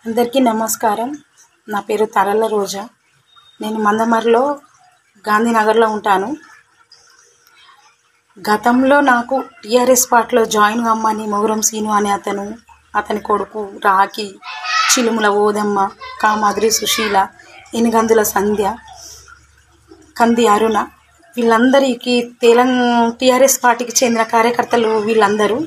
అందరికీ నమస్కారం. నా పేరు తరల రోజా. నేను మందమర్రిలో గాంధీనగర్లో ఉంటాను. గతంలో నాకు టీఆర్ఎస్ పార్టీలో జాయిన్ కమ్మని మొగురం సీను అనే అతని కొడుకు రాకి, చిలుముల ఓదమ్మ, కామాద్రి సుశీల, ఎనిగందుల సంధ్య, కంది అరుణ వీళ్ళందరికీ టీఆర్ఎస్ పార్టీకి చెందిన కార్యకర్తలు వీళ్ళందరూ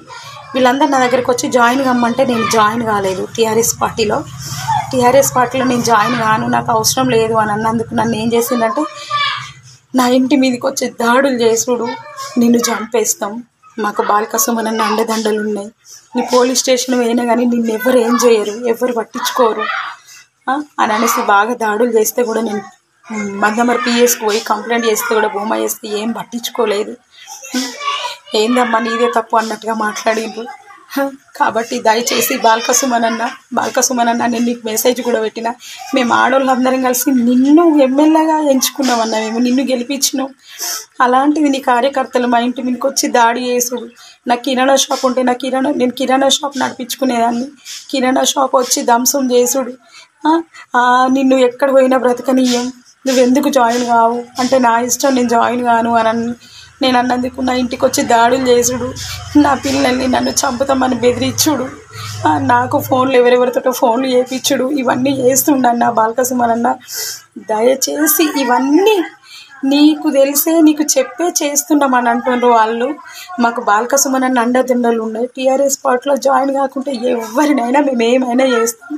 నా దగ్గరికి వచ్చి జాయిన్ కమ్మంటే నేను జాయిన్ కాలేదు. టీఆర్ఎస్ పార్టీలో నేను జాయిన్ కాను, నాకు అవసరం లేదు అని అన్నందుకు నన్ను ఏం చేసిందంటే నా ఇంటి మీదకి వచ్చి దాడులు చేసుడు, నిన్ను చంపేస్తాం, మాకు బాలిక సుమనన్న అండదండలు ఉన్నాయి, నీ పోలీస్ స్టేషన్ పోయినా కానీ నిన్ను ఎవరు ఏం చేయరు, ఎవరు పట్టించుకోరు అని అనేసి బాగా దాడులు చేస్తే కూడా నేను మందమర్రి పిఎస్కి పోయి కంప్లైంట్ చేస్తే కూడా బొమ్మ చేస్తే ఏం పట్టించుకోలేదు. ఏందమ్మా నీదే తప్పు అన్నట్టుగా మాట్లాడిండ్రు. కాబట్టి దయచేసి బాలిక సుమనన్న నేను నీకు మెసేజ్ కూడా పెట్టిన, మేము ఆడవాళ్ళందరం కలిసి నిన్ను ఎమ్మెల్యేగా ఎంచుకున్నామన్నా, మేము నిన్ను గెలిపించినాం. అలాంటిది నీ కార్యకర్తలు మా ఇంటి మీదకి వచ్చి దాడి చేసుడు. నాకు కిరాణా షాప్ ఉంటే నేను కిరాణా షాప్ నడిపించుకునేదాన్ని, కిరాణా షాప్ వచ్చి ధ్వంసం చేసుడు, నిన్ను ఎక్కడ పోయినా బ్రతకనీయం, నువ్వెందుకు జాయిన్ కావు అంటే నా ఇష్టం, నేను జాయిన్ కాను అని నేను అన్నందుకు నా ఇంటికి వచ్చి దాడులు చేసుడు, నా పిల్లల్ని నన్ను చంపుతామని బెదిరించుడు, నాకు ఫోన్లు ఎవరెవరితో ఫోన్లు చేయించుడు, ఇవన్నీ చేస్తుండన్న బాలిక సుమనన్న. దయచేసి ఇవన్నీ నీకు తెలిసే నీకు చెప్పే చేస్తున్నామని అంటున్నారు వాళ్ళు. మాకు బాలిక సుమనన్న అండదండలు ఉన్నాయి. టీఆర్ఎస్ పార్టీలో జాయిన్ కాకుంటే ఎవరినైనా మేము ఏమైనా చేస్తాం.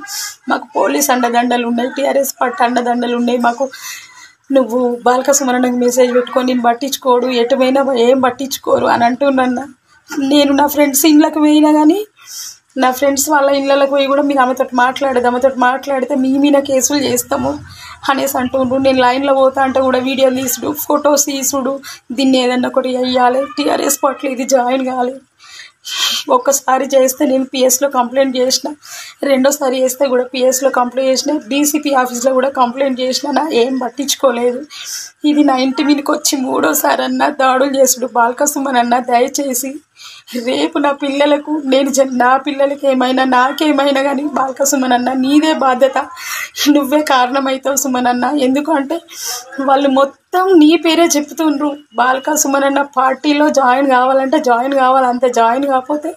మాకు పోలీస్ అండదండలు ఉన్నాయి, టీఆర్ఎస్ పార్టీ అండదండలు ఉన్నాయి. మాకు నువ్వు బాలిక సుమనన్నకు మెసేజ్ పెట్టుకొని నేను పట్టించుకోడు, ఎటువైనా ఏం పట్టించుకోరు అని అంటున్నా. నేను నా ఫ్రెండ్స్ ఇళ్ళకి పోయినా కానీ నా ఫ్రెండ్స్ వాళ్ళ ఇళ్ళకి పోయి కూడా మీరు ఆమెతో మాట్లాడితే మీ మీద కేసులు చేస్తాము అనేసి అంటుండ్రు. నేను లైన్లో పోతా అంటే కూడా వీడియోలు తీసుడు, ఫొటోస్ తీసుడు, దీన్ని ఏదన్నా ఒకటి వేయాలి, టీఆర్ఎస్ పార్టీలో ఇది జాయిన్ కావాలి. ఒక్కసారి చేస్తే నేను పిఎస్లో కంప్లైంట్ చేసిన, రెండోసారి చేస్తే కూడా పిఎస్లో కంప్లైంట్ చేసిన, డీసీపీ ఆఫీస్లో కూడా కంప్లైంట్ చేసిన, నా ఏం పట్టించుకోలేదు. ఇది నా ఇంటి మీదకి వచ్చి మూడోసారి అన్న దాడులు చేసుడు. బాలిక సుమనన్న దయచేసి రేపు నా పిల్లలకు నా పిల్లలకి ఏమైనా నాకేమైనా కానీ బాలిక సుమనన్న నీదే బాధ్యత, నువ్వే కారణమవుతావు సుమనన్న. ఎందుకంటే వాళ్ళు మొత్తం నీ పేరే చెప్తుండ్రు. బాలిక సుమనన్న పార్టీలో జాయిన్ కావాలంటే జాయిన్ కావాలి, అంతే. జాయిన్ కాకపోతే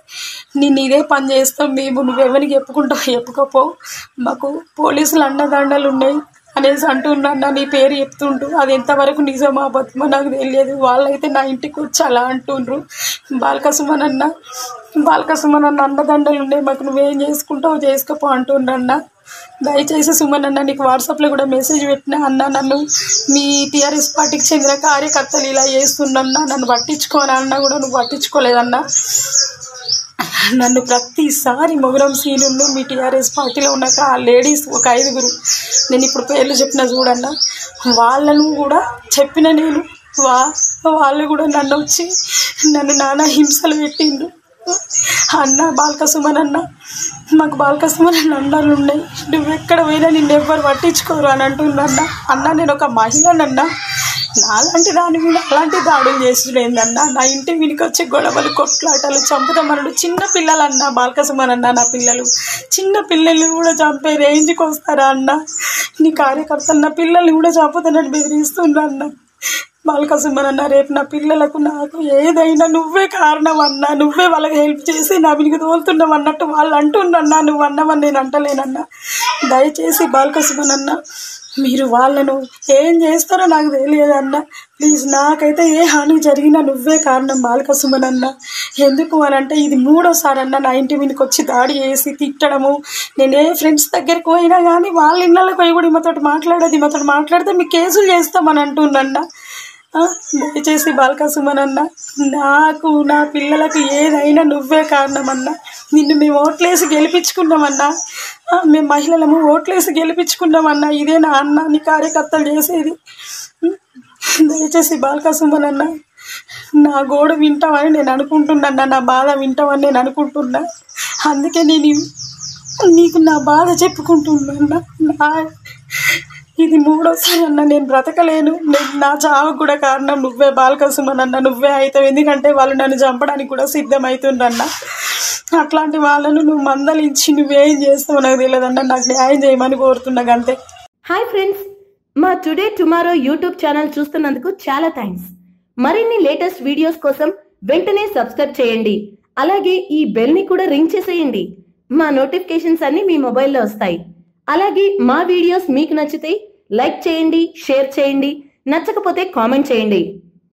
నేను ఇదే పని చేస్తాం మేము, నువ్వెవరికి చెప్పుకోపో, మాకు పోలీసులు అండదండలు ఉన్నాయి అనేసి అంటున్నా. నీ పేరు చెప్తుండ్రు, అది ఎంతవరకు నిజమా అబద్ధమో నాకు తెలియదు. వాళ్ళైతే నా ఇంటికి వచ్చి అలా అంటుండ్రు. బాలిక సుమనన్న అండదండలు ఉన్నాయి, మాకు నువ్వేం చేసుకుంటావు చేసుకోపో అంటుండ్రన్న. దయచేసి సుమనన్న నీకు వాట్సాప్లో కూడా మెసేజ్ పెట్టినా అన్న, నన్ను మీ టీఆర్ఎస్ పార్టీకి చెందిన కార్యకర్తలు ఇలా చేస్తున్నా, నన్ను పట్టించుకోనన్నా కూడా నువ్వు పట్టించుకోలేదన్నా. నన్ను ప్రతిసారి మొగురం సీనులు మీ టీఆర్ఎస్ పార్టీలో ఉన్న లేడీస్ ఒక 5 నేను ఇప్పుడు పేర్లు చెప్పిన చూడన్న, వాళ్ళను కూడా చెప్పిన నేను, వాళ్ళు కూడా నన్ను వచ్చి నానా హింసలు పెట్టిండ్రు. అన్న బాలిక సుమనన్న, మాకు బాలిక సుమనన్న అండాలు ఉన్నాయి, నువ్వెక్కడ పోయినా నిన్ను ఎవ్వరు పట్టించుకోరు అని అంటున్నా. అన్న నేను ఒక మహిళనన్నా, నాలాంటి దాని మీద అలాంటి దాడులు చేసుడేందన్నా, నా ఇంటి వీడికి వచ్చి గొడవలు కొట్లాటలు చంపుతామన్నాడు. చిన్న పిల్లలన్నా బాలిక సుమనన్న, నా పిల్లలు చిన్న పిల్లల్ని కూడా చంపే రేంజ్కి వస్తారా అన్న? నీ కార్యకర్తలు నా పిల్లల్ని కూడా చంపుతానని బెదిరిస్తుండ్రు అన్న. బాలిక సుమనన్న, రేపు నా పిల్లలకు నాకు ఏదైనా నువ్వే కారణం అన్నా, నువ్వే వాళ్ళకి హెల్ప్ చేసి నా మీదకి తోలుతున్నావు అన్నట్టు వాళ్ళు అంటున్నా. నువ్వు అన్నవని నేను అంటలేనన్నా. దయచేసి బాలిక సుమనన్న మీరు వాళ్ళను ఏం చేస్తారో నాకు తెలియదన్న, ప్లీజ్. నాకైతే ఏ హాని జరిగినా నువ్వే కారణం బాలిక సుమనన్న. ఎందుకు అని అంటే ఇది 3వసారి అన్న నా ఇంటి మీదకి వచ్చి దాడి చేసి తిట్టడము. నేను ఏ ఫ్రెండ్స్ దగ్గరికి పోయినా కానీ వాళ్ళ ఇళ్ళకి పోయి కూడా ఈమెతోటి మాట్లాడితే మీకు కేసులు చేస్తామని అంటున్నా. దయచేసి బాలిక సుమనన్న, నాకు నా పిల్లలకు ఏదైనా నువ్వే కారణమన్నా. నిన్ను మేము ఓట్లేసి గెలిపించుకున్నామన్నా, మేము మహిళలము ఓట్లేసి గెలిపించుకున్నామన్నా. ఇదే నా అన్న నీ కార్యకర్తలు చేసేది. దయచేసి బాలిక సుమనన్న నా గోడు వింటామని నేను అనుకుంటున్నా, నా బాధ వింటామని నేను అనుకుంటున్నా. అందుకే నేను నీకు నా బాధ చెప్పుకుంటున్నా. ఇది 3వసారి అన్న, నేను బ్రతకలేను, నా చావుకు కూడా కారణం నువ్వే బాలిక సుమనన్న, నువ్వే అవుతావు. ఎందుకంటే వాళ్ళు నన్ను చంపడానికి కూడా సిద్ధమవుతుండ్రన్న. అట్లాంటి వాళ్ళను నువ్వు మందలించి నువ్వేం చేస్తావు నాకు తెలియదన్న, నాకు న్యాయం చేయమని కోరుతున్నా అంతే. హాయ్ ఫ్రెండ్స్, మా టుడే టుమారో యూట్యూబ్ ఛానల్ చూస్తున్నందుకు చాలా థ్యాంక్స్. మరిన్ని లేటెస్ట్ వీడియోస్ కోసం వెంటనే సబ్స్క్రైబ్ చేయండి. అలాగే ఈ బెల్ ని కూడా రింగ్ చేసేయండి. మా నోటిఫికేషన్స్ అన్ని మీ మొబైల్లో వస్తాయి. అలాగే మా వీడియోస్ మీకు నచ్చితే లైక్ చేయండి, షేర్ చేయండి, నచ్చకపోతే కామెంట్ చేయండి.